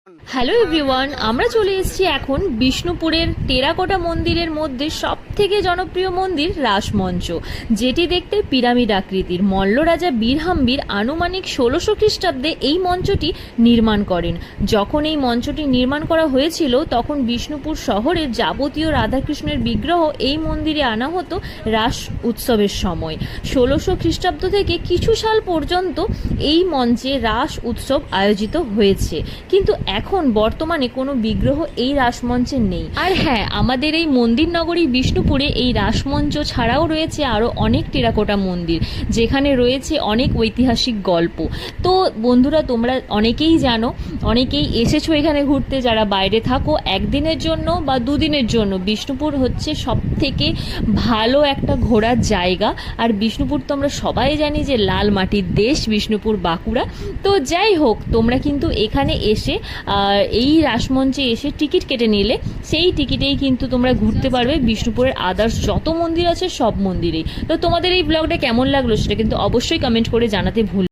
Hello everyone, আমরা চলে এসেছি এখন বিষ্ণুপুরের টেরাকোটা মন্দিরের মধ্যে সব থেকে জনপ্রিয় মন্দির রাসমঞ্চ, যেটি দেখতে পিরামিড আকৃতির। মল্ল রাজা বীরহাম্বির আনুমানিক 1600 খ্রিস্টাব্দে এই মঞ্চটি নির্মাণ করেন। যখন এই মঞ্চটি নির্মাণ করা হয়েছিল তখন বিষ্ণুপুর শহরের যাবতীয় রাধাকৃষ্ণের বিগ্রহ এই মন্দিরে আনা হতো রাস উৎসবের সময়। 1600 খ্রিস্টাব্দ থেকে কিছু সাল পর্যন্ত এই মঞ্চে রাস উৎসব আয়োজিত হয়েছে, কিন্তু এখন বর্তমানে কোনো বিগ্রহ এই রাসমঞ্চে নেই। আর হ্যাঁ, আমাদের এই মন্দির নগরী বিষ্ণুপুরে এই রাসমঞ্চ ছাড়াও রয়েছে আরও অনেক টেরাকোটা মন্দির, যেখানে রয়েছে অনেক ঐতিহাসিক গল্প। তো বন্ধুরা, তোমরা অনেকেই জানো, অনেকেই এসেছো এখানে ঘুরতে, যারা বাইরে থাকো একদিনের জন্য বা দুদিনের জন্য। বিষ্ণুপুর হচ্ছে সব থেকে ভালো একটা ঘোরার জায়গা। আর বিষ্ণুপুর তো আমরা সবাই জানি যে লাল মাটির দেশ, বিষ্ণুপুর বাঁকুড়া। তো যাই হোক, তোমরা কিন্তু এখানে এসে এই রাসমঞ্চে এসে টিকিট কেটে নিলে সেই টিকিটেই কিন্তু তোমরা ঘুরতে পারবে বিষ্ণুপুরের আদার্স যত মন্দির আছে সব মন্দিরেই। তো তোমাদের এই ব্লগটা কেমন লাগলো সেটা কিন্তু অবশ্যই কমেন্ট করে জানাতে ভুল